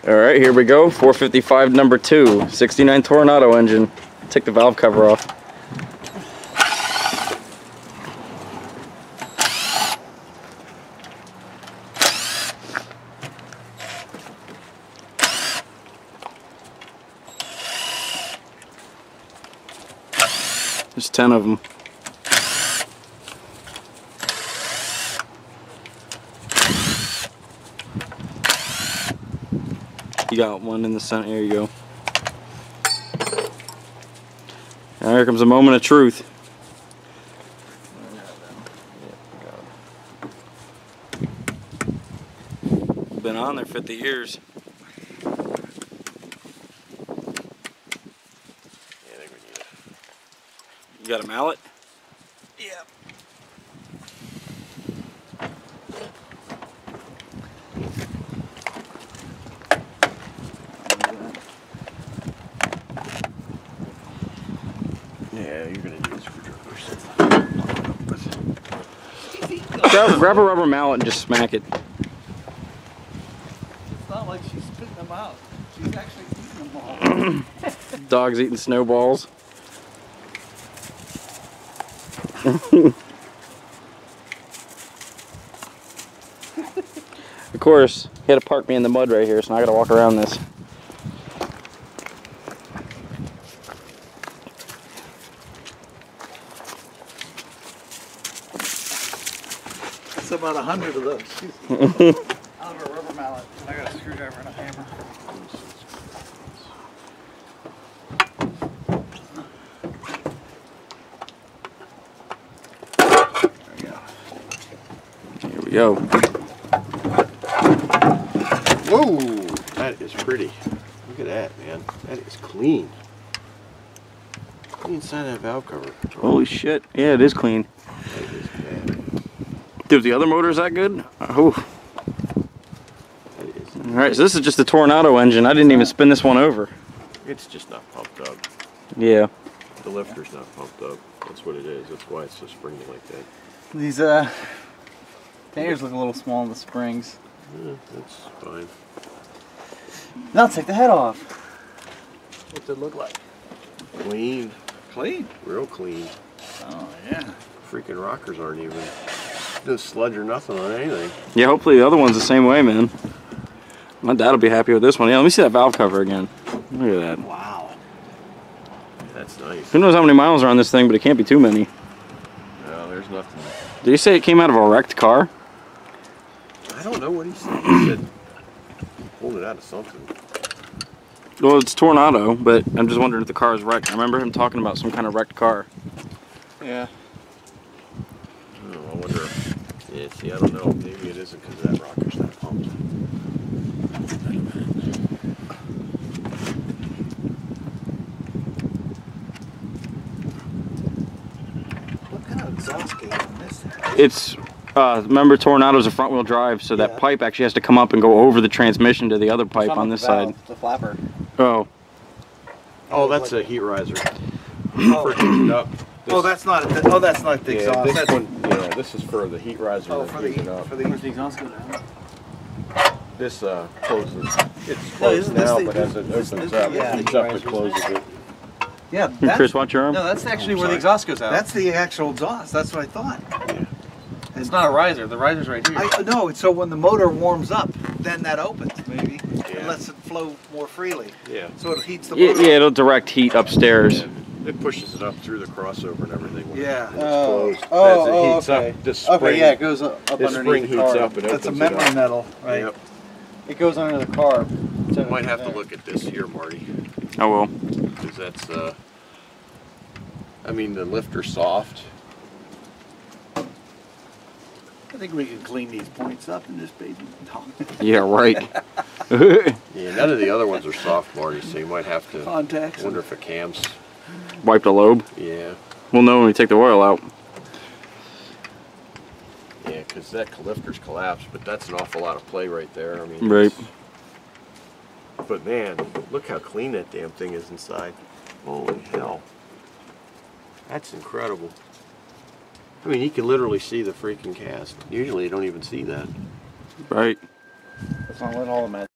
Alright, here we go. 455 number 2. 69 Toronado engine. Take the valve cover off. There's 10 of them. You got one in the center. Here you go. Now here comes a moment of truth. Been on there 50 years. You got a mallet? Yeah. Yeah, you're gonna need a screwdriver. Grab a rubber mallet and just smack it. It's not like she's spitting them out. She's actually eating them all. Dog's eating snowballs. Of course, he had to park me in the mud right here, so now I gotta walk around this. That's about 100 of those. Out of a rubber mallet. I got a screwdriver and a hammer. Here we go. Whoa, that is pretty. Look at that, man. That is clean. Clean inside that valve cover. Holy shit. Yeah, it is clean. That is bad. Dude, the other motor is that good? Oh. That is. Alright, so this is just the Toronado engine. I didn't even spin this one over. It's just not pumped up. Yeah. The lifter's not pumped up. That's what it is. That's why it's so springy like that. These containers look a little small in the springs. Yeah, that's fine. Now take the head off. What's it look like? Clean. Clean. Real clean. Oh yeah. Freaking rockers aren't even. No sludge or nothing on anything. Yeah, hopefully the other one's the same way, man. My dad will be happy with this one. Yeah, let me see that valve cover again. Look at that. Wow. That's nice. Who knows how many miles are on this thing, but it can't be too many. No, there's nothing. Did you say it came out of a wrecked car? I don't know what he said. He said he pulled it out of something. Well, it's Toronado, but I'm just wondering if the car is wrecked. I remember him talking about some kind of wrecked car. Yeah. Oh, I wonder. Yeah, see, I don't know. Maybe it isn't because that rocker's not pumped. What kind of exhaust gate on this? It's, remember Tornado's a front wheel drive, so that pipe actually has to come up and go over the transmission to the other pipe on this side. The flapper. Oh. Oh, that's a heat riser. For heating up. Oh, that's not. Oh, that's not the Yeah, exhaust. this one. Yeah, this is for the heat riser. Oh, to for the heat it up. where's the exhaust go down? This closes. It's No, closed isn't this now, the- but as it this- opens this- up, yeah, it heats the up, heat it riser. closes it. Yeah. Chris, watch your arm. No, that's actually Oh, where the sorry. exhaust goes out. That's the actual exhaust. That's what I thought. Yeah. It's not a riser. The riser's right here. I know. So when the motor warms up, then that opens, maybe. Yeah. It lets it flow more freely. Yeah. So it heats the Yeah, motor. yeah, it'll direct heat upstairs. Yeah. It pushes it up through the crossover and everything. When Yeah. It's closed. Oh, As it heats okay. up, this spring. Okay, yeah, it goes up This underneath spring the heats car. up. It That's a opens memory it up. metal, right? Yep. It goes under the car. You might have to look at this here, Marty, Oh well. because that's. I mean, the lifter's soft. I think we can clean these points up in this baby. No. Yeah, right. Yeah, none of the other ones are soft, Marty, so you might have to. Contacts. Wonder if a cam's. Wipe the lobe. Yeah. We'll know when we take the oil out. Yeah, because that lifter's collapsed, but that's an awful lot of play right there. I mean, Right. But man, look how clean that damn thing is inside. Holy hell. That's incredible. I mean, you can literally see the freaking cast. Usually you don't even see that. Right. Let's not let all the